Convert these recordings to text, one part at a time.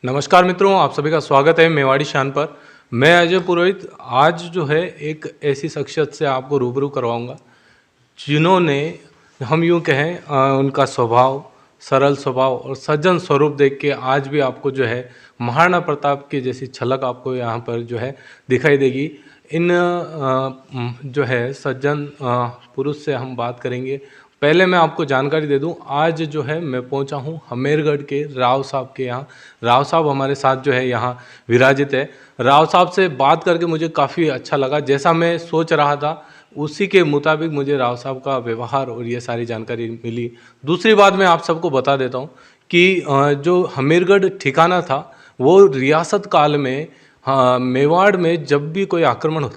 नमस्कार मित्रों, आप सभी का स्वागत है मेवाड़ी शान पर। मैं अजय पुरोहित आज जो है एक ऐसी शख्सियत से आपको रूबरू करवाऊंगा जिन्होंने हम यूं कहें उनका स्वभाव, सरल स्वभाव और सज्जन स्वरूप देख के आज भी आपको जो है महाराणा प्रताप की जैसी झलक आपको यहाँ पर जो है दिखाई देगी। इन जो है सज्जन पुरुष से हम बात करेंगे। पहले मैं आपको जानकारी दे दूं, आज जो है मैं पहुंचा हूं हमेरगढ़ के राव साहब के यहाँ। राव साहब हमारे साथ जो है यहाँ विराजित है। राव साहब से बात करके मुझे काफ़ी अच्छा लगा, जैसा मैं सोच रहा था उसी के मुताबिक मुझे राव साहब का व्यवहार और ये सारी जानकारी मिली। दूसरी बात मैं आप सबको बता देता हूँ कि जो हमीरगढ़ ठिकाना था वो रियासत काल में, हाँ, मेवाड़ में जब भी कोई आक्रमण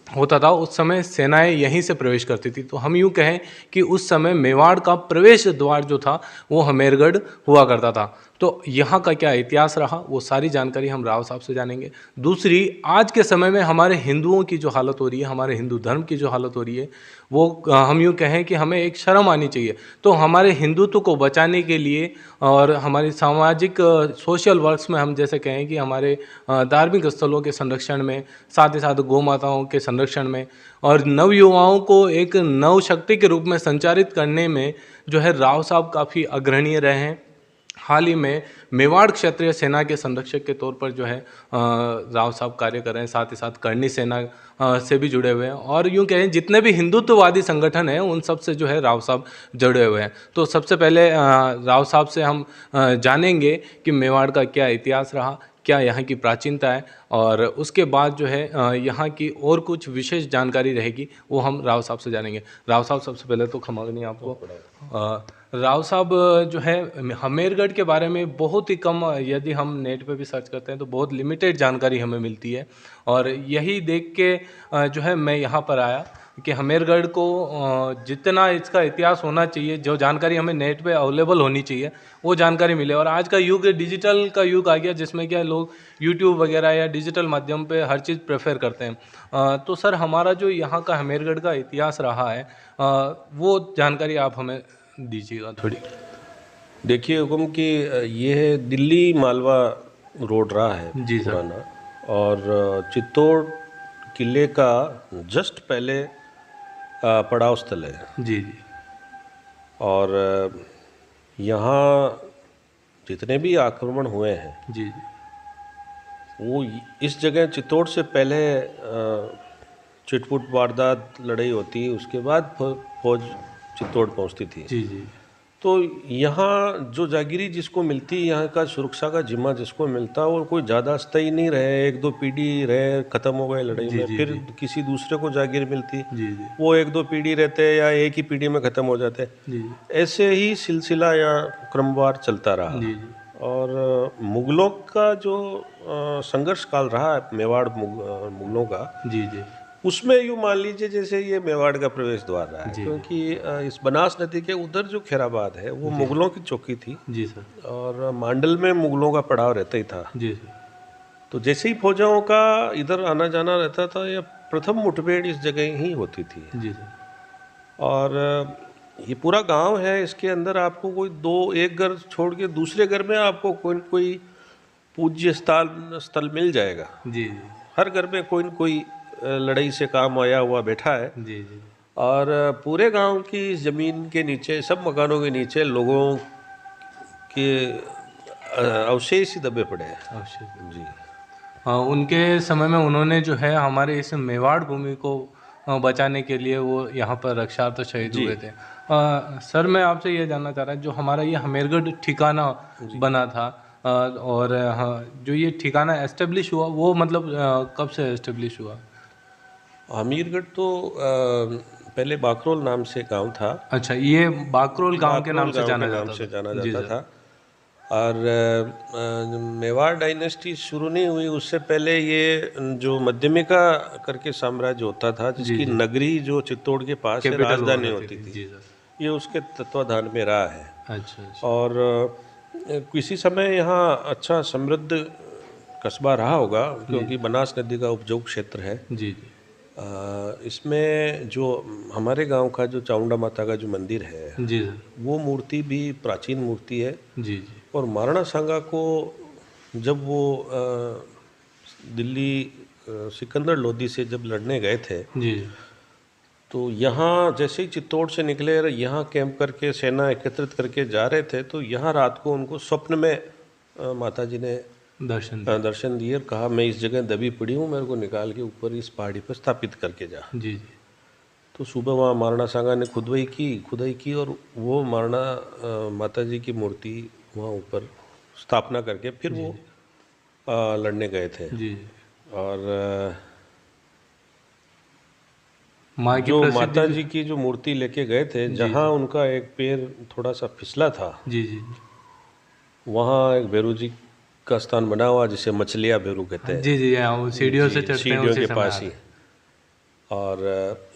होता था उस समय सेनाएं यहीं से प्रवेश करती थी। तो हम यूँ कहें कि उस समय मेवाड़ का प्रवेश द्वार जो था वो हमेरगढ़ हुआ करता था। तो यहाँ का क्या इतिहास रहा वो सारी जानकारी हम राव साहब से जानेंगे। दूसरी, आज के समय में हमारे हिंदुओं की जो हालत हो रही है, हमारे हिंदू धर्म की जो हालत हो रही है, वो हम यूँ कहें कि हमें एक शर्म आनी चाहिए। तो हमारे हिंदुत्व को बचाने के लिए और हमारी सामाजिक सोशल वर्क्स में हम जैसे कहें कि हमारे धार्मिक स्थलों के संरक्षण में, साथ ही साथ गौ माताओं के संरक्षण में और नव युवाओं को एक नव शक्ति के रूप में संचारित करने में जो है राव साहब काफ़ी अग्रणीय रहे हैं। हाल ही में मेवाड़ क्षत्रिय सेना के संरक्षक के तौर पर जो है राव साहब कार्य कर रहे हैं, साथ ही साथ करनी सेना से भी जुड़े हुए हैं और यूँ कहें जितने भी हिंदुत्ववादी संगठन हैं उन सब से जो है राव साहब जुड़े हुए हैं। तो सबसे पहले राव साहब से हम जानेंगे कि मेवाड़ का क्या इतिहास रहा, क्या यहाँ की प्राचीनता है, और उसके बाद जो है यहाँ की और कुछ विशेष जानकारी रहेगी वो हम राव साहब से जानेंगे। राव साहब, सबसे पहले तो खमागनी आपको। राव साहब जो है हमेरगढ़ के बारे में बहुत ही कम, यदि हम नेट पे भी सर्च करते हैं तो बहुत लिमिटेड जानकारी हमें मिलती है और यही देख के जो है मैं यहाँ पर आया कि हमेरगढ़ को जितना इसका इतिहास होना चाहिए, जो जानकारी हमें नेट पे अवेलेबल होनी चाहिए वो जानकारी मिले। और आज का युग डिजिटल का युग आ गया जिसमें क्या लोग यूट्यूब वगैरह या डिजिटल माध्यम पे हर चीज़ प्रेफर करते हैं। तो सर, हमारा जो यहाँ का हमेरगढ़ का इतिहास रहा है वो जानकारी आप हमें दीजिएगा थोड़ी। देखिए हुकुम कि ये है दिल्ली मालवा रोड रहा है जी सर। पुराना, और चित्तौड़ किले का जस्ट पहले पड़ाव स्थल है। जी जी। और यहाँ जितने भी आक्रमण हुए हैं जी जी। वो इस जगह चित्तौड़ से पहले चिटपुट वारदात लड़ाई होती है, उसके बाद फौज चित्तौड़ पहुँचती थी। जी जी। तो यहाँ जो जागीरी जिसको मिलती, यहाँ का सुरक्षा का जिम्मा जिसको मिलता, वो कोई ज़्यादा स्थायी नहीं रहे, एक दो पीढ़ी रहे, ख़त्म हो गए लड़ाई जी में, जी फिर जी। किसी दूसरे को जागीर मिलती, जी जी। वो एक दो पीढ़ी रहते या एक ही पीढ़ी में ख़त्म हो जाते। जी जी। ऐसे ही सिलसिला या क्रमवार चलता रहा। जी जी। और मुग़लों का जो संघर्ष काल रहा है मेवाड़ मुग़लों का, जी जी। उसमें यूँ मान लीजिए जैसे ये मेवाड़ का प्रवेश द्वार रहा है, जी। क्योंकि इस बनास नदी के उधर जो खैराबाद है वो मुग़लों की चौकी थी जी सर। और मांडल में मुग़लों का पड़ाव रहता ही था। जी सर। तो जैसे ही फौजाओं का इधर आना जाना रहता था, यह प्रथम मुठभेड़ इस जगह ही होती थी। जी सर। और ये पूरा गांव है, इसके अंदर आपको कोई दो एक घर छोड़ के दूसरे घर में आपको कोई न कोई पूज्य स्थल मिल जाएगा। जी जी। हर घर में कोई न कोई लड़ाई से काम आया हुआ बैठा है। जी जी। और पूरे गांव की ज़मीन के नीचे, सब मकानों के नीचे लोगों के अवशेष ही दबे पड़े हैं। अवश्य। जी। हाँ, उनके समय में उन्होंने जो है हमारे इस मेवाड़ भूमि को बचाने के लिए वो यहाँ पर रक्षार्थ शहीद जी। हुए थे। सर, मैं आपसे ये जानना चाह रहा हूँ, जो हमारा ये हमेरगढ़ ठिकाना बना था और हाँ, जो ये ठिकाना एस्टेब्लिश हुआ वो मतलब कब से एस्टेब्लिश हुआ? अमीरगढ़ तो पहले बाकरोल नाम से गांव था। अच्छा, ये बाकरोल गांव के नाम से बाकरोल जाना के नाम जाता से था। जाना जी जाता सर। था। और मेवाड़ डायनेस्टी शुरू नहीं हुई उससे पहले ये जो मध्यमिका करके साम्राज्य होता था, जिसकी जी। नगरी जो चित्तौड़ के पास है कैपिटल हुआ राजधानी करती होती थी। थी, जी सर। ये उसके तत्वाधान में रहा है। अच्छा अच्छा। और किसी समय यहाँ अच्छा समृद्ध कस्बा रहा होगा, क्योंकि बनास नदी का उपजाऊ क्षेत्र है। जी जी। इसमें जो हमारे गांव का जो चामुंडा माता का जो मंदिर है, जी सर। वो मूर्ति भी प्राचीन मूर्ति है। जी जी। और महाराणा सांगा को जब वो दिल्ली सिकंदर लोदी से जब लड़ने गए थे, जी तो यहाँ जैसे ही चित्तौड़ से निकले और यहाँ कैंप करके सेना एकत्रित करके जा रहे थे, तो यहाँ रात को उनको स्वप्न में माता जी ने दर्शन दर्शन दिए और कहा मैं इस जगह दबी पड़ी हूँ, मेरे को निकाल के ऊपर इस पहाड़ी पर स्थापित करके जा। जी जी तो सुबह वहाँ महाराणा सांगा ने खुदाई की और वो महाराणा माता जी की मूर्ति वहाँ ऊपर स्थापना करके फिर वो लड़ने गए थे। जी और माँ की जो प्रसिद्धि माता जी की जो मूर्ति लेके गए थे, जहाँ उनका एक पैर थोड़ा सा फिसला था, जी जी वहाँ एक भैरू जी का स्थान बना हुआ जिसे मछलिया भैरू कहते हैं। जी जी हाँ, वो सीढ़ियों से चढ़ते हैं सीढ़ियों उसी के समय पास ही। और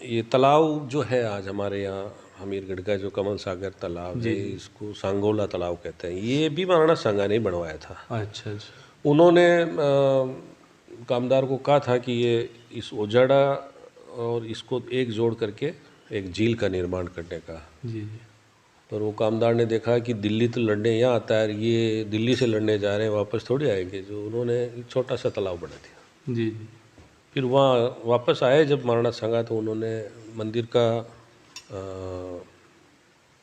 ये तालाब जो है आज हमारे यहाँ हमीरगढ़ का जो कमल सागर तालाब है, इसको सांगोला तालाब कहते हैं। ये भी महाराणा सांगा ने बनवाया था। अच्छा अच्छा उन्होंने कामदार को कहा था कि ये इस उजाड़ा और इसको एक जोड़ करके एक झील का निर्माण करने का। जी जी पर वो कामदार ने देखा कि दिल्ली तो लड़ने यहाँ आता है, ये दिल्ली से लड़ने जा रहे हैं, वापस थोड़ी आएंगे, जो उन्होंने एक छोटा सा तालाब बना दिया। जी जी फिर वहाँ वापस आए जब महाराणा सांगा, तो उन्होंने मंदिर का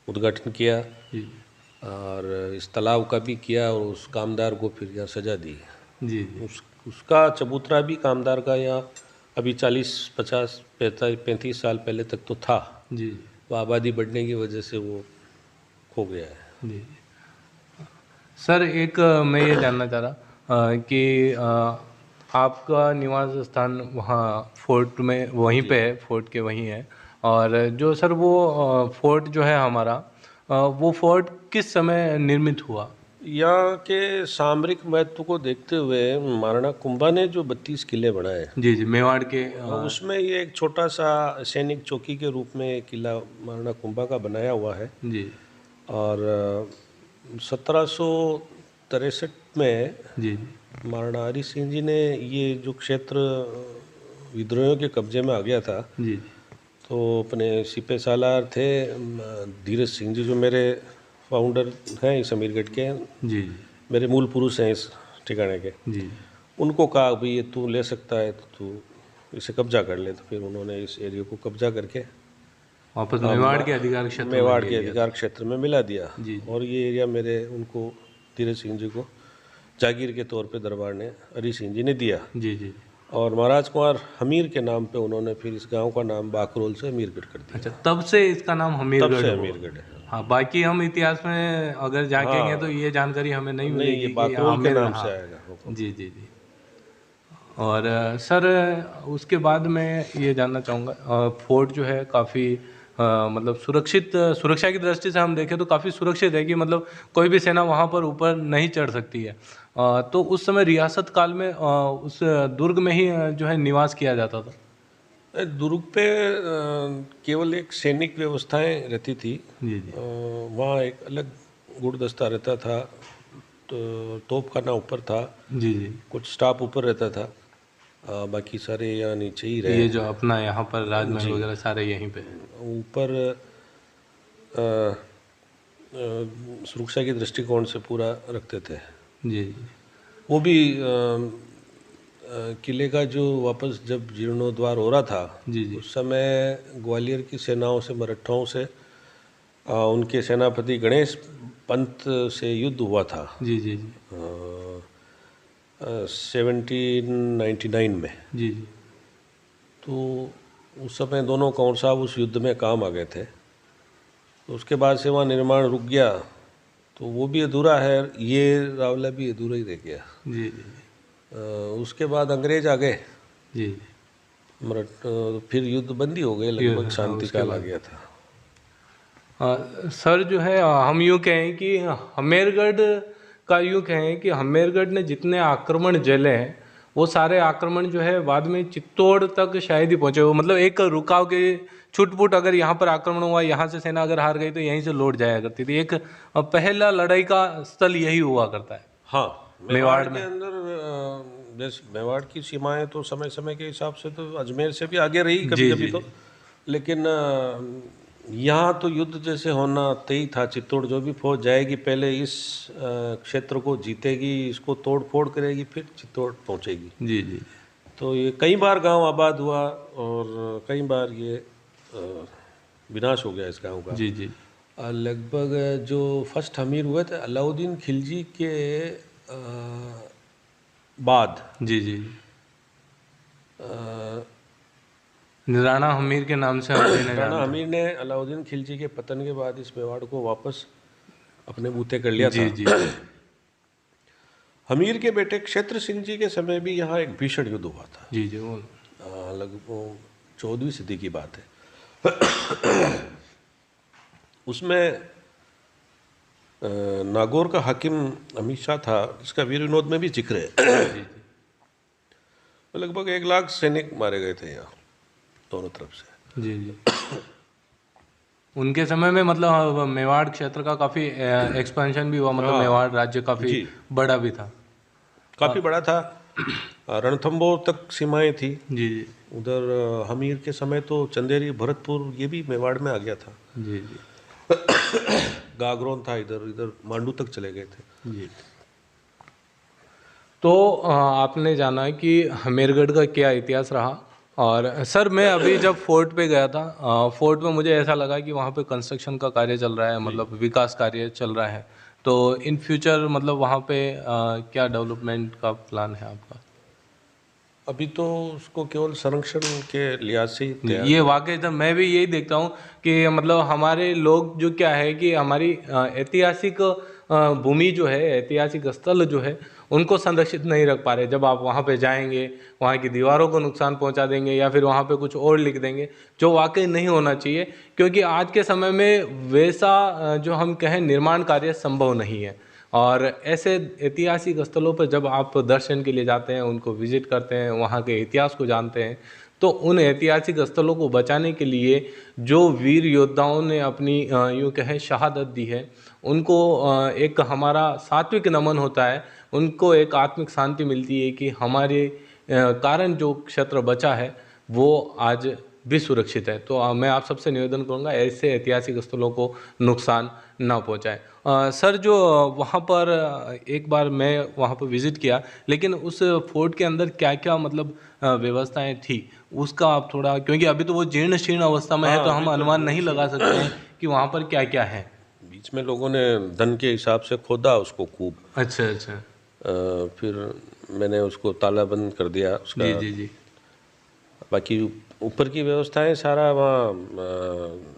उद्घाटन किया जी और इस तालाब का भी किया और उस कामदार को फिर यहाँ सजा दी। जी जी उसका चबूतरा भी कामदार का यहाँ अभी 40-50 35 साल पहले तक तो था। जी वो आबादी बढ़ने की वजह से वो खो गया है। जी सर, एक मैं ये जानना चाह रहा कि आपका निवास स्थान वहाँ फोर्ट में वहीं पे है, फोर्ट के वहीं है, और जो सर वो फोर्ट जो है हमारा, वो फोर्ट किस समय निर्मित हुआ? यहाँ के सामरिक महत्व को देखते हुए महाराणा कुंभा ने जो 32 किले बनाए, जी जी मेवाड़ के उसमें ये एक छोटा सा सैनिक चौकी के रूप में एक किला महाराणा कुंभा का बनाया हुआ है। जी और 1763 में जी महाराणा हरि सिंह जी ने ये जो क्षेत्र विद्रोहियों के कब्जे में आ गया था, जी तो अपने सिपे सालार थे धीरज सिंह जी, जो मेरे फाउंडर हैं इस अमीरगढ़ के, जी मेरे मूल पुरुष हैं इस ठिकाने के, जी उनको कहा भाई ये तू ले सकता है तो तू इसे कब्जा कर ले। तो फिर उन्होंने इस एरिया को कब्जा करके वापस मेवाड़ के अधिकार क्षेत्र में मेवाड़ ले के लिया। अधिकार क्षेत्र में मिला दिया। जी। और ये एरिया मेरे उनको धीरज सिंह जी को जागीर के तौर पे दरबार ने हरि सिंह जी ने दिया। जी जी और महाराज कुमार हमीर के नाम पे उन्होंने फिर इस गांव का नाम बाकरोल से अमीरगढ़ कर दिया। अच्छा, तब से इसका नाम तब हमीरगढ़ से हुआ। अमीरगढ़ है। हाँ, बाकी हम इतिहास में अगर जाकेंगे तो ये जानकारी हमें नहीं मिलेगी ये कि बाकरोल के आमिर, नाम हाँ, से आएगा। जी जी जी। और सर, उसके बाद मैं ये जानना चाहूँगा, फोर्ट जो है काफ़ी मतलब सुरक्षा की दृष्टि से हम देखें तो काफ़ी सुरक्षित है कि मतलब कोई भी सेना वहाँ पर ऊपर नहीं चढ़ सकती है। तो उस समय रियासत काल में उस दुर्ग में ही जो है निवास किया जाता था। दुर्ग पे केवल एक सैनिक व्यवस्थाएं रहती थी। जी जी वहाँ एक अलग गुड़दस्ता रहता था, तो तोपखाना ऊपर था, जी जी। कुछ स्टाफ ऊपर रहता था, बाकी सारे यहाँ नीचे ही रहे। ये जो अपना यहाँ पर राजमहल वगैरह सारे यहीं पे ऊपर सुरक्षा के दृष्टिकोण से पूरा रखते थे। जी जी वो भी किले का जो वापस जब जीर्णोद्वार हो रहा था, जी जी उस समय ग्वालियर की सेनाओं से, मराठाओं से, उनके सेनापति गणेश पंत से युद्ध हुआ था जी जी जी 1799 में। जी जी तो उस समय दोनों कौर साहब उस युद्ध में काम आ गए थे। तो उसके बाद से वहाँ निर्माण रुक गया, तो वो भी अधूरा है, ये रावला भी अधूरा ही रह गया। जी जी उसके बाद अंग्रेज आ गए, जी फिर युद्ध बंदी हो गए, लगभग शांति काल आ गया था। सर, जो है हम यूँ कहें कि हमेरगढ़ का यूँ कहें कि हमेरगढ़ ने जितने आक्रमण झेले हैं वो सारे आक्रमण जो है बाद में चित्तौड़ तक शायद ही पहुँचे हो। मतलब एक रुकाव के छुटपुट अगर यहाँ पर आक्रमण हुआ, यहाँ से सेना अगर हार गई तो यहीं से लौट जाया करती थी। एक पहला लड़ाई का स्थल यही हुआ करता है। हाँ, मेवाड़ के अंदर जैसे मेवाड़ की सीमाएं तो समय समय के हिसाब से तो अजमेर से भी आगे रही कभी कभी तो, लेकिन यहाँ तो युद्ध जैसे होना तय था। चित्तौड़ जो भी फौज जाएगी पहले इस क्षेत्र को जीतेगी, इसको तोड़ फोड़ करेगी, फिर चित्तौड़ पहुँचेगी। जी जी तो ये कई बार गांव आबाद हुआ और कई बार ये विनाश हो गया इस गांव का। जी जी लगभग जो फर्स्ट अमीर हुए थे अलाउद्दीन खिलजी के बाद जी जी अ, राणा हमीर के नाम से हम इन्हें राणा जानते हमीर ने अलाउद्दीन खिलजी के पतन के बाद इस मेवाड़ को वापस अपने बूते कर लिया हैं। जी था। जी हमीर के बेटे क्षेत्र सिंह जी के समय भी यहाँ एक भीषण युद्ध हुआ था। जी जी वो लगभग 14वीं सदी की बात है। उसमें नागौर का हाकिम अमीर शाह था, जिसका वीर विनोद में भी जिक्र है। जी लगभग 1 लाख सैनिक मारे गए थे यहाँ दोनों तरफ से। जी जी उनके समय में मतलब मेवाड़ क्षेत्र का काफ़ी एक्सपेंशन भी हुआ, मतलब हाँ, मेवाड़ राज्य काफ़ी जी। बड़ा भी था। काफ़ी बड़ा था। रणथंभौर तक सीमाएं थी। जी जी उधर हमीर के समय तो चंदेरी, भरतपुर ये भी मेवाड़ में आ गया था। जी जी गागरोन था, इधर इधर मांडू तक चले गए थे। जी तो आपने जाना कि हमीरगढ़ का क्या इतिहास रहा। और सर मैं अभी जब फोर्ट पे गया था, फोर्ट में मुझे ऐसा लगा कि वहाँ पे कंस्ट्रक्शन का कार्य चल रहा है, मतलब विकास कार्य चल रहा है। तो इन फ्यूचर मतलब वहाँ पे क्या डेवलपमेंट का प्लान है आपका? अभी तो उसको केवल संरक्षण के लिहाज से ही तैयार। ये वाकई तो मैं भी यही देखता हूँ कि मतलब हमारे लोग जो क्या है कि हमारी ऐतिहासिक भूमि जो है, ऐतिहासिक स्थल जो है, उनको संरक्षित नहीं रख पा रहे। जब आप वहाँ पे जाएंगे, वहाँ की दीवारों को नुकसान पहुँचा देंगे या फिर वहाँ पे कुछ और लिख देंगे जो वाकई नहीं होना चाहिए, क्योंकि आज के समय में वैसा जो हम कहें निर्माण कार्य संभव नहीं है। और ऐसे ऐतिहासिक स्थलों पर जब आप दर्शन के लिए जाते हैं, उनको विजिट करते हैं, वहाँ के इतिहास को जानते हैं, तो उन ऐतिहासिक स्थलों को बचाने के लिए जो वीर योद्धाओं ने अपनी यूँ कहें शहादत दी है, उनको एक हमारा सात्विक नमन होता है। उनको एक आत्मिक शांति मिलती है कि हमारे कारण जो क्षेत्र बचा है वो आज भी सुरक्षित है। तो मैं आप सबसे निवेदन करूंगा ऐसे ऐतिहासिक स्थलों को नुकसान ना पहुंचाएं। सर जो वहाँ पर एक बार मैं वहाँ पर विज़िट किया, लेकिन उस फोर्ट के अंदर क्या क्या मतलब व्यवस्थाएं थी उसका आप थोड़ा, क्योंकि अभी तो वो जीर्ण शीर्ण अवस्था में है, हाँ, तो अभी हम तो अनुमान जीर्ण नहीं लगा शीर्ण। सकते हैं कि वहाँ पर क्या क्या है। बीच में लोगों ने धन के हिसाब से खोदा उसको खूब। अच्छा अच्छा। फिर मैंने उसको ताला बंद कर दिया उसका। जी जी जी बाकी ऊपर की व्यवस्थाएं सारा वहाँ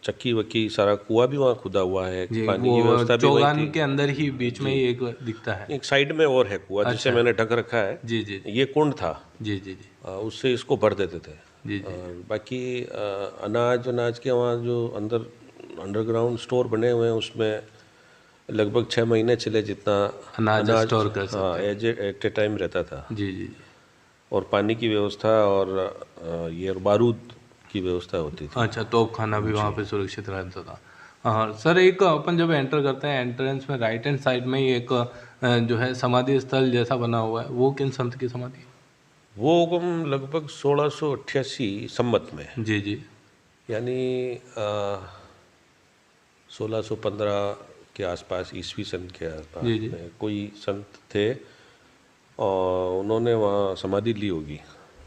चक्की वक्की सारा कुआं भी वहाँ खुदा हुआ है। जी, पानी वो की व्यवस्था भी वहीं चौगान थी। के अंदर ही बीच में जी, ही एक दिखता है। एक साइड में और है कुआं जिसे अच्छा। मैंने ढक रखा है। जी जी ये कुंड था। जी जी जी उससे इसको भर देते थे। जी जी और बाकी अनाज के वहाँ जो अंदर अंडरग्राउंड स्टोर बने हुए हैं उसमें लगभग 6 महीने चले जितना अनाज स्टोर कर हाँ सकते हैं। एट ए टाइम रहता था। जी जी जी और पानी की व्यवस्था और ये बारूद की व्यवस्था होती थी। अच्छा, तोप खाना भी वहाँ पे सुरक्षित रहता था। हाँ सर, एक अपन जब एंटर करते हैं, एंट्रेंस में राइट हैंड साइड में ही एक जो है समाधि स्थल जैसा बना हुआ है, वो किन संत की समाधि है? वो हुक्म लगभग 1688 सम्मत में, जी जी यानी 1615 के आसपास, ईस्वी सन के आसपास जी जी में कोई संत थे और उन्होंने वहाँ समाधि ली होगी।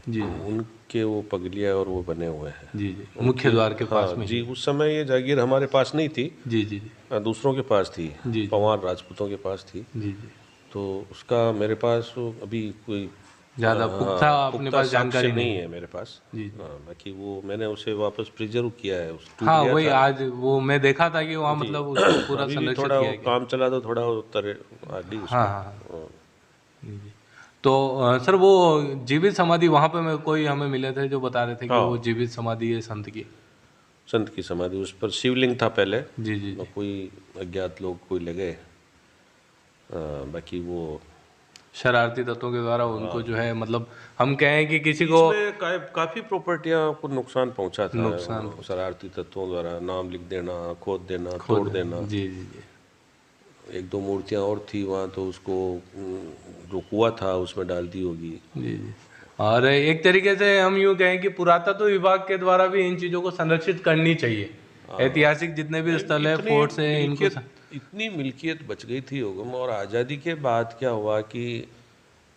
जी उनके वो पगलिया और वो बने हुए हैं। जी जी मुख्य द्वार के पास हाँ में जी, ही। उस समय ये जागीर हमारे पास नहीं थी। जी जी जी दूसरों के पास थी। जी पवार राजपूतों के पास थी। जी जी तो उसका मेरे पास अभी कोई ज़्यादा पुख्ता अपने पुख्ता पास साक्ष्य जानकारी नहीं नहीं। है मेरे पास। जी जी बाकी वो मैंने उसे वापस प्रिजर्व किया है, उस टूट हाँ गया वही, था। आज वो मैं देखा था कि वहाँ जी मतलब उसको पूरा अभी भी संरक्षित थोड़ा किया वो गया। काम चला तो थोड़ा वो आदि हाँ उसको। हाँ हाँ जी जी। तो सर वो जीवित समाधि वहाँ पे मैं कोई हमें मिले थे जो बता रहे थे कि वो हाँ, जीवित समाधि है संत की। संत की समाधि, उस पर शिवलिंग था पहले। जी जी और जी कोई अज्ञात लोग कोई ले गए। बाकी वो शरारती तत्वों के द्वारा उनको जो है, मतलब हम कहें कि किसी को इसमें काफी प्रॉपर्टियां को नुकसान पहुंचा था। नुकसान वो शरारती तत्वों द्वारा नाम लिख देना, खोद देना, खो तोड़ देना। देना। जी जी जी एक दो मूर्तियां और थी वहाँ, तो उसको जो कुआं था उसमें डाल दी होगी। जी जी और एक तरीके से हम यूँ कहें कि पुरातत्व विभाग के द्वारा भी इन चीज़ों को संरक्षित करनी चाहिए। ऐतिहासिक जितने भी स्थल है, फोर्ट्स है, इनको इतनी मिल्कियत बच गई थी उगम, और आज़ादी के बाद क्या हुआ कि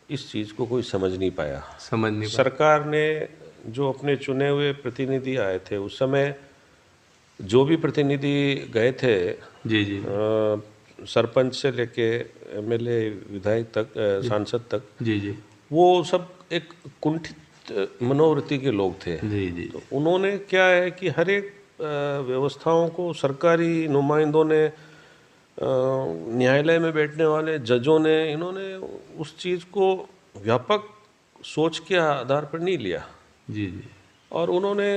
इस चीज़ को कोई समझ नहीं पाया। समझ नहीं पाया। सरकार ने जो अपने चुने हुए प्रतिनिधि आए थे, उस समय जो भी प्रतिनिधि गए थे, जी जी सरपंच से लेके एमएलए, विधायक तक, सांसद तक, जी जी वो सब एक कुंठित मनोवृत्ति के लोग थे। जी जी तो उन्होंने क्या है कि हर एक व्यवस्थाओं को सरकारी नुमाइंदों ने, न्यायालय में बैठने वाले जजों ने, इन्होंने उस चीज़ को व्यापक सोच के आधार पर नहीं लिया। जी जी और उन्होंने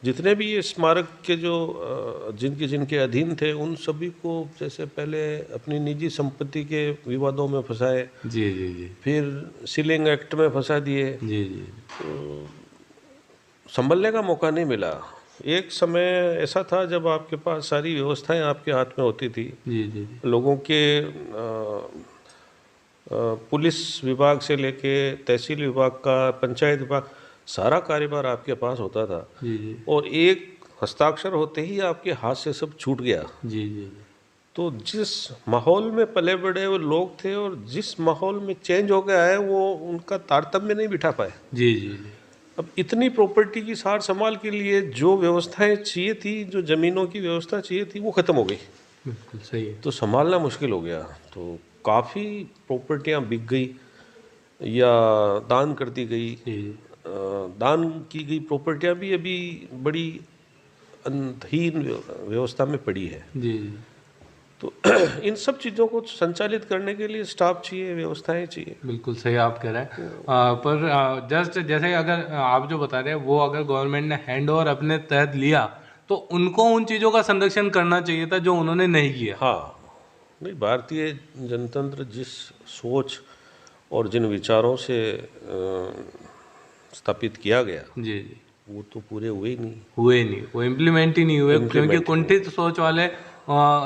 जितने भी ये स्मारक के जो जिनके जिनके अधीन थे, उन सभी को जैसे पहले अपनी निजी संपत्ति के विवादों में फंसाए, जी जी जी फिर सीलिंग एक्ट में फंसा दिए, जी जी संभलने का मौका नहीं मिला। एक समय ऐसा था जब आपके पास सारी व्यवस्थाएं आपके हाथ में होती थी। जी जी लोगों के पुलिस विभाग से लेके तहसील विभाग का, पंचायत विभाग, सारा कार्यभार आपके पास होता था। जी जी और एक हस्ताक्षर होते ही आपके हाथ से सब छूट गया। जी जी तो जिस माहौल में पले बड़े वो लोग थे और जिस माहौल में चेंज हो गया है, वो उनका तारतम्य नहीं बिठा पाए। जी जी जी अब इतनी प्रॉपर्टी की सार संभाल के लिए जो व्यवस्थाएं चाहिए थी, जो ज़मीनों की व्यवस्था चाहिए थी, वो ख़त्म हो गई। बिल्कुल सही है। तो संभालना मुश्किल हो गया। तो काफ़ी प्रॉपर्टियां बिक गई या दान कर दी गई। जी दान की गई प्रॉपर्टियां भी अभी बड़ी अंतहीन व्यवस्था में पड़ी है। जी जी तो इन सब चीज़ों को संचालित करने के लिए स्टाफ चाहिए, व्यवस्थाएं चाहिए। बिल्कुल सही आप कह रहे हैं। पर जस्ट जैसे अगर आप जो बता रहे हैं वो अगर गवर्नमेंट ने हैंड ओवर अपने तहत लिया तो उनको उन चीज़ों का संरक्षण करना चाहिए था जो उन्होंने नहीं किया। हाँ, नहीं, भारतीय जनतंत्र जिस सोच और जिन विचारों से स्थापित किया गया, जी जी वो तो पूरे हुए ही नहीं। हुए नहीं, वो इम्प्लीमेंट ही नहीं हुए, क्योंकि Implement ही कुंठित सोच वाले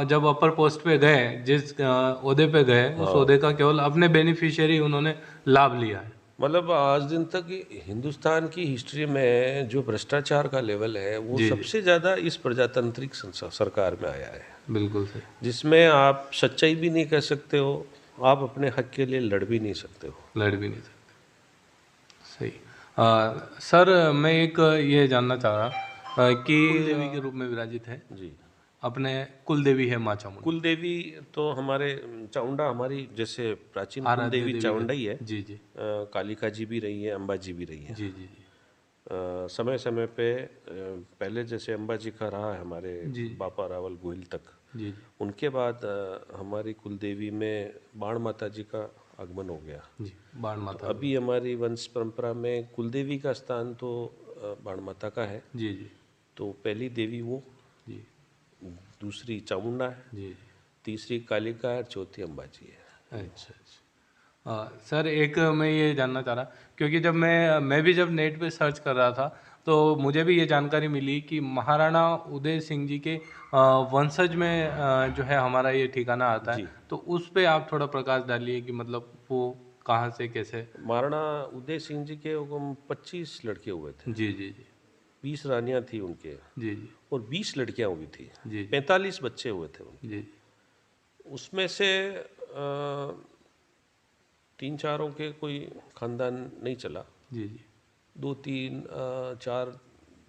जब अपर पोस्ट पे गए, जिस ओहदे पे गए, उस ओहदे का केवल अपने बेनिफिशियरी उन्होंने लाभ लिया है। मतलब आज दिन तक हिंदुस्तान की हिस्ट्री में जो भ्रष्टाचार का लेवल है, वो जी, सबसे ज़्यादा इस प्रजातांत्रिक सरकार में आया है, बिल्कुल सही। जिसमें आप सच्चाई भी नहीं कह सकते हो, आप अपने हक के लिए लड़ भी नहीं सकते हो। लड़ भी नहीं सकते। सही। सर मैं एक ये जानना चाह रहा कि कुल देवी के रूप में विराजित है, जी, अपने कुल देवी है माँ चामुंडा। कुल देवी तो हमारे चामुंडा, हमारी जैसे प्राचीन कुल आराध्य देवी देवी चामुंडा ही है। जी जी कालिका जी भी रही है, अम्बा जी भी रही है। जी जी समय समय पे पहले जैसे अम्बा जी का रहा है हमारे जी बापा रावल गोहिल तक, जी जी उनके बाद हमारी कुल देवी में बाण माता जी का आगमन हो गया। जी बाण माता। अभी हमारी वंश परंपरा में कुल देवी का स्थान तो बाण माता का है। जी जी तो पहली देवी वो, जी दूसरी चामुंडा है, जी जी तीसरी कालिका है, चौथी अम्बा जी है। अच्छा अच्छा। सर एक मैं ये जानना चाह रहा, क्योंकि जब मैं भी जब नेट पे सर्च कर रहा था तो मुझे भी ये जानकारी मिली कि महाराणा उदय सिंह जी के वंशज में जो है हमारा ये ठिकाना आता जी। है, तो उस पे आप थोड़ा प्रकाश डालिए कि मतलब वो कहाँ से कैसे। महाराणा उदय सिंह जी के 25 लड़के हुए थे, जी जी जी 20 रानियां थी उनके, जी जी और 20 लड़कियां हुई थी, जी 45 बच्चे हुए थे उनके। जी उसमें से तीन चारों के कोई खानदान नहीं चला, जी जी दो तीन चार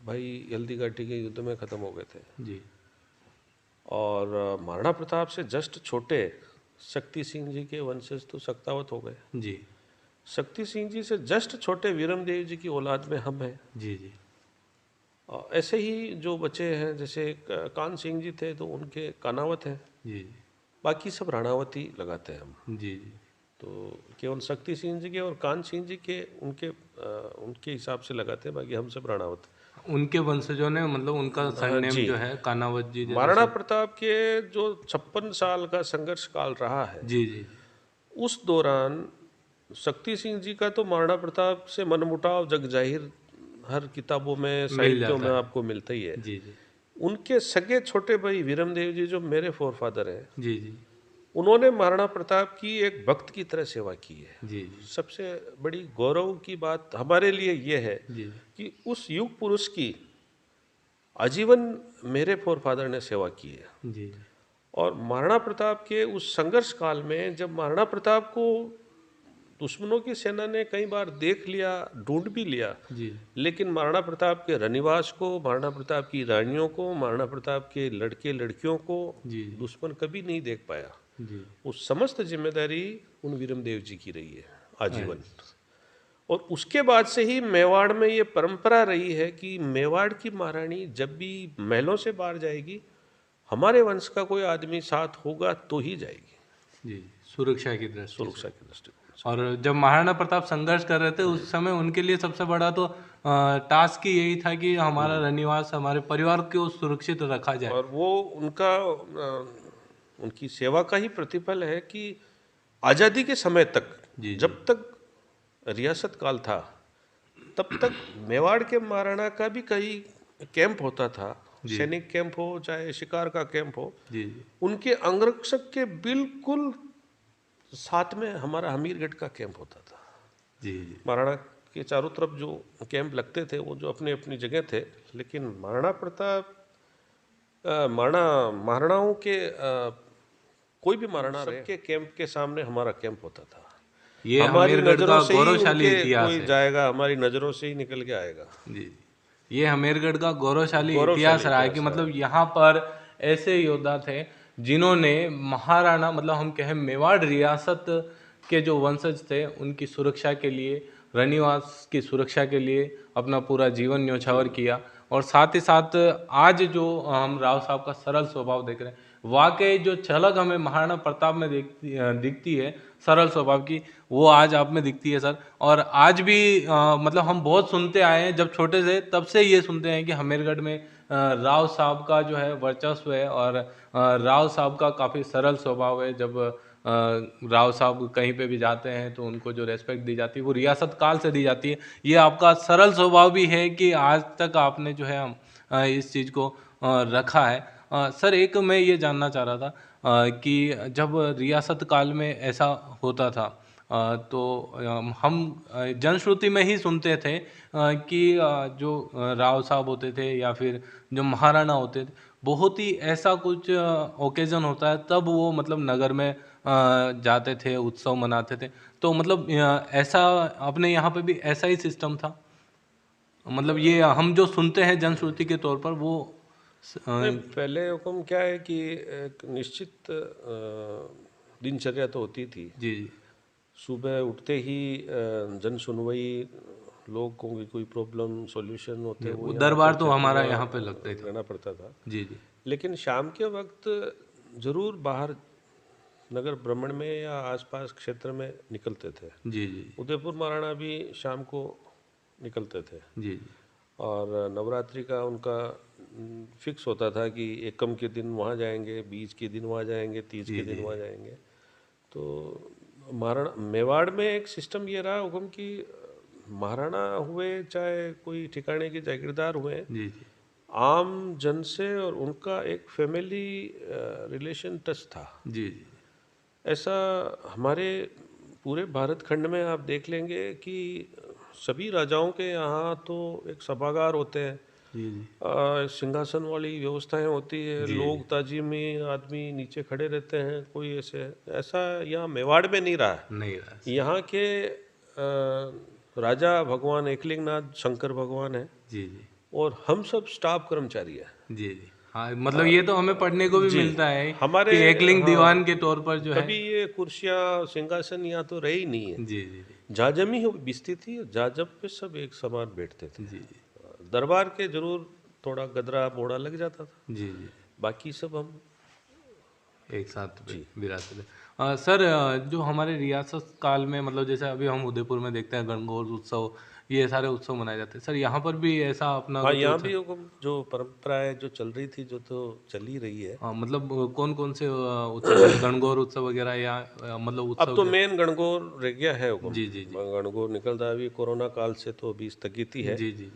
भाई हल्दी घाटी के युद्ध में ख़त्म हो गए थे। जी और महाराणा प्रताप से जस्ट छोटे शक्ति सिंह जी के वंशज तो सक्तावत हो गए। जी शक्ति सिंह जी से जस्ट छोटे वीरमदेव जी की औलाद में हम हैं। जी जी ऐसे ही जो बचे हैं, जैसे कान सिंह जी थे तो उनके कानावत हैं, जी बाकी सब राणावती लगाते हैं हम। जी जी तो केवल शक्ति सिंह जी के और कान सिंह जी के उनके हिसाब से लगाते हैं, बाकी हम सब राणावत। उनके वंशजों ने मतलब उनका सरनेम जी। जो है कानावत जी जैसे महाराणा प्रताप के जो 56 साल का संघर्ष काल रहा है, जी जी उस दौरान शक्ति सिंह जी का तो महाराणा प्रताप से मनमुटाव जग जाहिर हर किताबों में, साहित्यों में आपको मिलता ही है। जी जी उनके सगे छोटे भाई वीरमदेव जी, जो मेरे फोरफादर हैं, जी जी उन्होंने महाराणा प्रताप की एक भक्त की तरह सेवा की है। जी जी सबसे बड़ी गौरव की बात हमारे लिए ये है जी कि उस युग पुरुष की आजीवन मेरे फोरफादर ने सेवा की है। जी और महाराणा प्रताप के उस संघर्ष काल में जब महाराणा प्रताप को दुश्मनों की सेना ने कई बार देख लिया, ढूंढ भी लिया, जी लेकिन महाराणा प्रताप के रनिवास को, महाराणा प्रताप की रानियों को, महाराणा प्रताप के लड़के लड़कियों को जी दुश्मन कभी नहीं देख पाया। जी उस समस्त जिम्मेदारी उन वीरमदेव जी की रही है आजीवन। अरे, और उसके बाद से ही मेवाड़ में ये परंपरा रही है कि मेवाड़ की महारानी जब भी महलों से बाहर जाएगी, हमारे वंश का कोई आदमी साथ होगा तो ही जाएगी, जी सुरक्षा की दृष्टि से। सुरक्षा के दृष्टिकोण से। और जब महाराणा प्रताप संघर्ष कर रहे थे उस समय उनके लिए सबसे बड़ा तो टास्क ही यही था कि हमारा रनिवास, हमारे परिवार को सुरक्षित रखा जाए। और वो उनकी सेवा का ही प्रतिफल है कि आज़ादी के समय तक, जी जी जब तक रियासत काल था, तब तक मेवाड़ के महाराणा का भी कई कैंप होता था, जी सैनिक कैंप हो चाहे शिकार का कैंप हो, जी जी उनके अंगरक्षक के बिल्कुल साथ में हमारा हमीरगढ़ का कैंप होता था। जी जी महाराणा के चारों तरफ जो कैंप लगते थे वो जो अपनी अपनी जगह थे, लेकिन महाराणा प्रताप महाराणाओं के कोई भी महाराणा रहे, सबके कैंप के सामने हमारा कैंप होता था। ये हमारी हमीरगढ़ नज़रों का से ही गौरवशाली उनके इतिहास कोई है। जाएगा, हमारी नज़रों से ही निकल के आएगा। जी जी। ये हमीरगढ़ का गौरवशाली इतिहास गौरवशाली रहा है कि इतिहास रहा मतलब यहाँ पर ऐसे योद्धा थे जिन्होंने महाराणा, मतलब हम कहें मेवाड़ रियासत के जो वंशज थे उनकी सुरक्षा के लिए, रनिवास की सुरक्षा के लिए अपना पूरा जीवन न्यौछावर किया। और साथ ही साथ आज जो हम राव साहब का सरल स्वभाव देख रहे हैं, वाकई जो झलक हमें महाराणा प्रताप में दिखती है सरल स्वभाव की, वो आज आप में दिखती है सर। और आज भी मतलब हम बहुत सुनते आए हैं, जब छोटे थे तब से ये सुनते हैं कि हमीरगढ़ में राव साहब का जो है वर्चस्व है और राव साहब का काफ़ी सरल स्वभाव है। जब राव साहब कहीं पे भी जाते हैं तो उनको जो रेस्पेक्ट दी जाती है वो रियासत काल से दी जाती है। ये आपका सरल स्वभाव भी है कि आज तक आपने जो है इस चीज़ को रखा है। सर एक मैं ये जानना चाह रहा था कि जब रियासत काल में ऐसा होता था तो हम जनश्रुति में ही सुनते थे कि जो राव साहब होते थे या फिर जो महाराणा होते थे, बहुत ही ऐसा कुछ ओकेजन होता है तब वो मतलब नगर में जाते थे, उत्सव मनाते थे। तो मतलब ऐसा अपने यहाँ पे भी ऐसा ही सिस्टम था? मतलब ये हम जो सुनते हैं जनश्रुति के तौर पर वो नहीं, पहले हुक्म क्या है कि एक निश्चित दिनचर्या तो होती थी। जी जी सुबह उठते ही जन सुनवाई, लोगों की कोई प्रॉब्लम सॉल्यूशन होते वो वो यहाँ दरबार आते तो थे, हमारा वहाँ यहाँ पे लगता ही था। रहना पड़ता था। जी जी लेकिन शाम के वक्त जरूर बाहर नगर भ्रमण में या आसपास क्षेत्र में निकलते थे। जी जी उदयपुर महाराणा भी शाम को निकलते थे। जी जी और नवरात्रि का उनका फिक्स होता था कि एकम के दिन वहाँ जाएंगे, बीज के दिन वहाँ जाएंगे, तीज के दिन वहाँ जाएंगे। तो महाराणा मेवाड़ में एक सिस्टम ये रहा हुक्म कि महाराणा हुए चाहे कोई ठिकाने के जागीरदार हुए, जी जी आम जन से और उनका एक फैमिली रिलेशन टच था। जी जी ऐसा हमारे पूरे भारत खंड में आप देख लेंगे कि सभी राजाओं के यहाँ तो एक सभागार होते हैं, जी जी सिंहासन वाली व्यवस्थाएं होती है, जी लोग ताजीमी आदमी नीचे खड़े रहते हैं, कोई ऐसा यहाँ मेवाड़ में नहीं रहा है। नहीं रहा। यहाँ के राजा भगवान एकलिंगनाथ शंकर भगवान है जी जी और हम सब स्टाफ कर्मचारी हैं। जी जी हाँ, मतलब ये तो हमें पढ़ने को भी जी, मिलता है हमारे कि एकलिंग हाँ, दीवान के तौर पर जो है। कभी ये कुर्सियाँ सिंहासन यहाँ तो रही नहीं है। जी जी जी जाजम ही बिस्ती थी, जाजम पे सब एक समान बैठते थे। जी जी दरबार के जरूर थोड़ा गदरा मोड़ा लग जाता था, जी जी बाकी सब हम एक साथ जी। विरासत है। सर जो हमारे रियासत काल में मतलब जैसे अभी हम उदयपुर में देखते हैं गणगौर उत्सव, ये सारे उत्सव मनाए जाते हैं, सर यहाँ पर भी ऐसा अपना हाँ, कुछ यहाँ उत्सव? भी जो परंपरा है जो चल रही थी, जो तो चल ही रही है। मतलब कौन कौन से उत्सव हैं? गणगौर उत्सव वगैरह या मतलब अब उत्सव तो मेन गणगौर रह गया है हुक्म। जी जी जी गणगौर निकलता अभी कोरोना काल से तो अभी स्थगित ही है। जी जी जी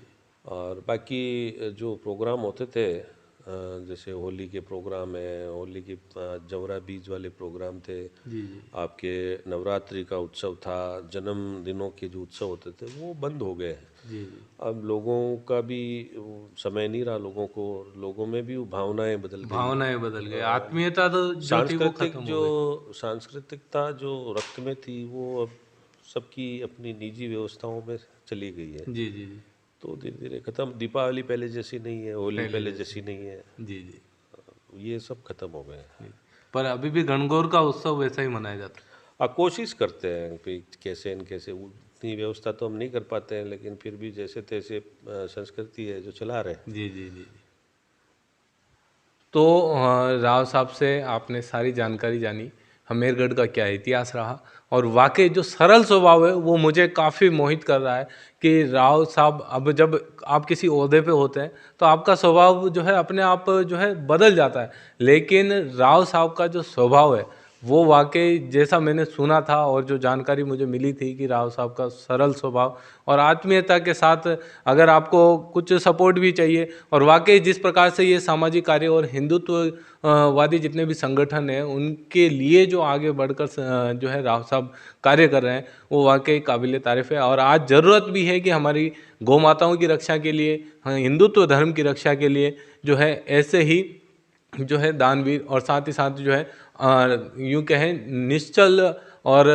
और बाकी जो प्रोग्राम होते थे जैसे होली के प्रोग्राम है, होली की जवरा बीज वाले प्रोग्राम थे, जी जी आपके नवरात्रि का उत्सव था, जन्मदिनों के जो उत्सव होते थे वो बंद हो गए हैं। जी जी अब लोगों का भी वो समय नहीं रहा, लोगों को, लोगों में भी वो भावनाएं बदल गई। भावनाएं बदल गई, आत्मीयता तो जो थी वो सांस्कृतिक खत्म जो हो गई। सांस्कृतिकता जो रक्त में थी वो अब सबकी अपनी निजी व्यवस्थाओं में चली गई है। जी जी जी तो धीरे धीरे खत्म। दीपावली पहले जैसी नहीं है, होली पहले पहले जैसे। जैसी नहीं है, जी जी ये सब खत्म हो गए हैं। जी। पर अभी भी गणगौर का उत्सव वैसा ही मनाया जाता कोशिश करते हैं कि कैसे न कैसे, उतनी व्यवस्था तो हम नहीं कर पाते हैं, लेकिन फिर भी जैसे तैसे संस्कृति है जो चला रहे हैं। है। जी जी जी। तो राव साहब से आपने सारी जानकारी जानी, हमेरगढ़ का क्या इतिहास रहा, और वाकई जो सरल स्वभाव है वो मुझे काफ़ी मोहित कर रहा है कि राव साहब अब जब आप किसी ओहदे पे होते हैं तो आपका स्वभाव जो है अपने आप जो है बदल जाता है, लेकिन राव साहब का जो स्वभाव है वो वाकई जैसा मैंने सुना था और जो जानकारी मुझे मिली थी कि राव साहब का सरल स्वभाव और आत्मीयता के साथ अगर आपको कुछ सपोर्ट भी चाहिए, और वाकई जिस प्रकार से ये सामाजिक कार्य और हिंदुत्व वादी जितने भी संगठन हैं उनके लिए जो आगे बढ़कर जो है राव साहब कार्य कर रहे हैं वो वाकई काबिल तारीफ़ है। और आज ज़रूरत भी है कि हमारी गौ माताओं की रक्षा के लिए, हिंदुत्व धर्म की रक्षा के लिए जो है ऐसे ही जो है दानवीर, और साथ ही साथ जो है यूँ कहें निश्चल, और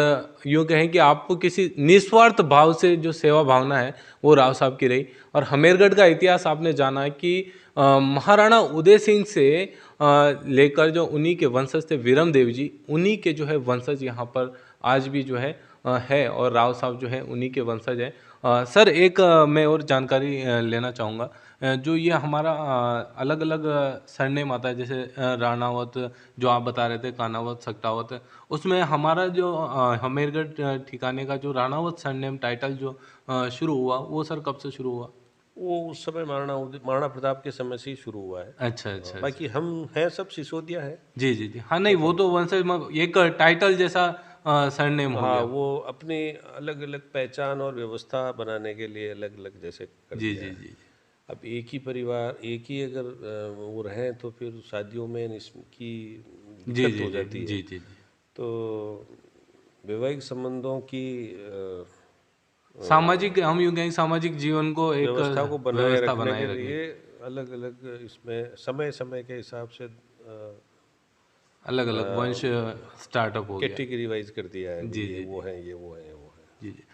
यूँ कहें कि आपको किसी निस्वार्थ भाव से जो सेवा भावना है वो राव साहब की रही। और हमेरगढ़ का इतिहास आपने जाना कि महाराणा उदय सिंह से लेकर जो उन्हीं के वंशज थे विरम देव जी, उन्हीं के जो है वंशज यहाँ पर आज भी जो है, और राव साहब जो है उन्हीं के वंशज हैं। सर एक मैं और जानकारी लेना चाहूँगा, जो ये हमारा अलग अलग सरनेम आता है, जैसे राणावत जो आप बता रहे थे, कानावत, सक्टावत, उसमें हमारा जो हमेरगढ़ ठिकाने का जो राणावत सरनेम टाइटल जो शुरू हुआ वो सर कब से शुरू हुआ? वो उस समय महाराणा प्रताप के समय से ही शुरू हुआ है। अच्छा अच्छा अच्छा। बाकी हम हैं सब सिसोदिया है। जी जी जी, हाँ नहीं वो तो वंशज एक टाइटल जैसा सरनेम हो हाँ, गया। वो अपनी अलग अलग पहचान और व्यवस्था बनाने के लिए अलग अलग जैसे कर जी दिया जी है। जी अब एक ही परिवार, एक ही अगर वो रहें तो फिर शादियों में इसकी जी दिक्कत जी हो जी जाती है। जी जी जी। तो वैवाहिक संबंधों की सामाजिक, हम यूँ कहें सामाजिक जीवन को एक व्यवस्था को बनाए व्यवस्था रखने बनाए के रखने लिए की अलग अलग इसमें समय समय के हिसाब से अलग अलग वंश स्टार्टअप हो गया। कैटेगरी वाइज कर दिया है, जी ये जी वो जी है, ये वो है, ये वो है। जी जी।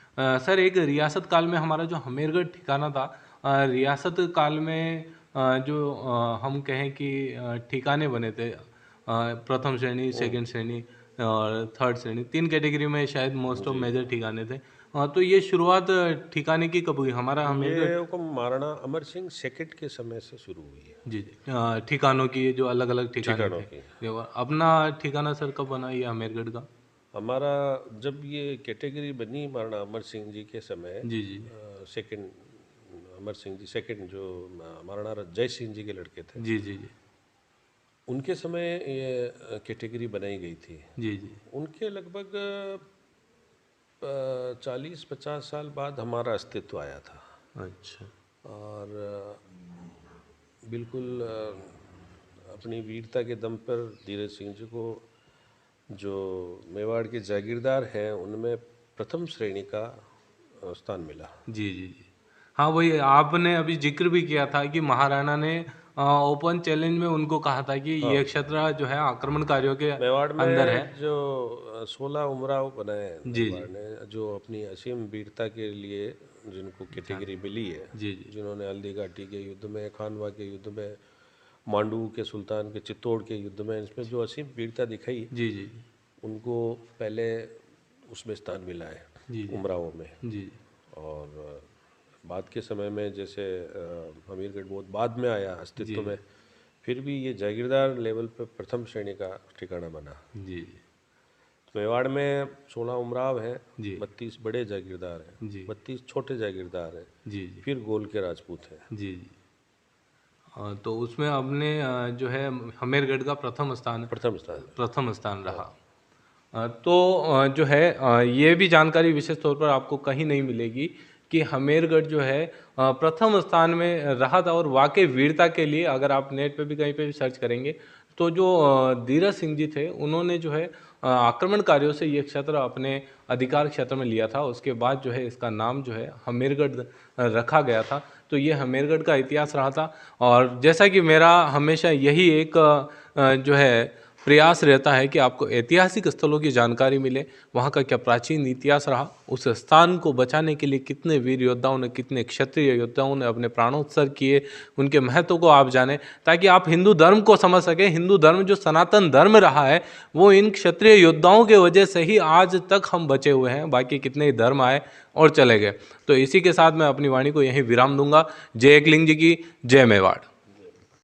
सर एक रियासत काल में हमारा जो हमेरगढ़ ठिकाना था, रियासत काल में जो हम कहें कि ठिकाने बने थे, प्रथम श्रेणी, सेकंड श्रेणी और थर्ड श्रेणी, तीन कैटेगरी में शायद मोस्ट ऑफ जी, मेजर ठिकाने थे। तो ये शुरुआत ठिकाने की कब हुई हमारा हमेरगढ़? ये हुक्म महाराणा अमर सिंह सेकंड के समय से शुरू हुई है, जी जी। ठिकानों की जो अलग अलग ठिकाने ठिकानों थे, की। जो अपना ठिकाना सर कब बना ये हमेरगढ़ का? हमारा जब ये कैटेगरी बनी महाराणा अमर सिंह जी के समय, जी जी सेकंड अमर सिंह जी सेकंड, जो महाराणा जय सिंह जी के लड़के थे, जी जी जी उनके समय ये कैटेगरी बनाई गई थी। जी जी उनके लगभग 40-50 साल बाद हमारा अस्तित्व आया था। अच्छा। और बिल्कुल अपनी वीरता के दम पर धीरज सिंह जी को, जो मेवाड़ के जागीरदार हैं, उनमें प्रथम श्रेणी का स्थान मिला। जी जी जी। हाँ वही आपने अभी जिक्र भी किया था कि महाराणा ने ओपन चैलेंज में उनको कहा था कि हाँ, ये क्षेत्र जो है आक्रमणकारियों के मेवाड़ अंदर है। में जो 16 उमराव बनाए हैं जी जी मेवाड़ ने, जो अपनी असीम वीरता के लिए जिनको कैटेगरी मिली है, जी जी जिन्होंने हल्दी घाटी के युद्ध में, खानवा के युद्ध में, मांडू के सुल्तान के चित्तौड़ के युद्ध में, इसमें जो असीम वीरता दिखाई, जी जी उनको पहले उसमें स्थान मिला है, जी जी उमरावों में। जी और बाद के समय में जैसे हमीरगढ़ बहुत बाद में आया अस्तित्व में, फिर भी ये जागीरदार लेवल पर प्रथम श्रेणी का ठिकाना बना। जी तो मेवाड़ में 16 उमराव हैं, जी 32 बड़े जागीरदार हैं, जी 32 छोटे जागीरदार हैं, जी जी फिर गोल के राजपूत हैं। जी जी। तो उसमें आपने जो है हमेरगढ़ का प्रथम स्थान। प्रथम स्थान रहा। तो जो है ये भी जानकारी विशेष तौर पर आपको कहीं नहीं मिलेगी कि हमेरगढ़ जो है प्रथम स्थान में रहा था। और वाकई वीरता के लिए अगर आप नेट पे भी कहीं पे भी सर्च करेंगे तो जो धीरज सिंह जी थे उन्होंने जो है आक्रमणकारियों से ये क्षेत्र अपने अधिकार क्षेत्र में लिया था। उसके बाद जो है इसका नाम जो है हमेरगढ़ रखा गया था। तो ये हमेरगढ़ का इतिहास रहा था। और जैसा कि मेरा हमेशा यही एक जो है प्रयास रहता है कि आपको ऐतिहासिक स्थलों की जानकारी मिले, वहाँ का क्या प्राचीन इतिहास रहा, उस स्थान को बचाने के लिए कितने वीर योद्धाओं ने, कितने क्षत्रिय योद्धाओं ने अपने प्राणोत्सर्ग किए, उनके महत्व को आप जानें, ताकि आप हिंदू धर्म को समझ सकें। हिंदू धर्म जो सनातन धर्म रहा है वो इन क्षत्रिय योद्धाओं के वजह से ही आज तक हम बचे हुए हैं। बाकी कितने ही धर्म आए और चले गए। तो इसी के साथ मैं अपनी वाणी को यहीं विराम दूंगा। जय एकलिंग जी की जय मेवाड़।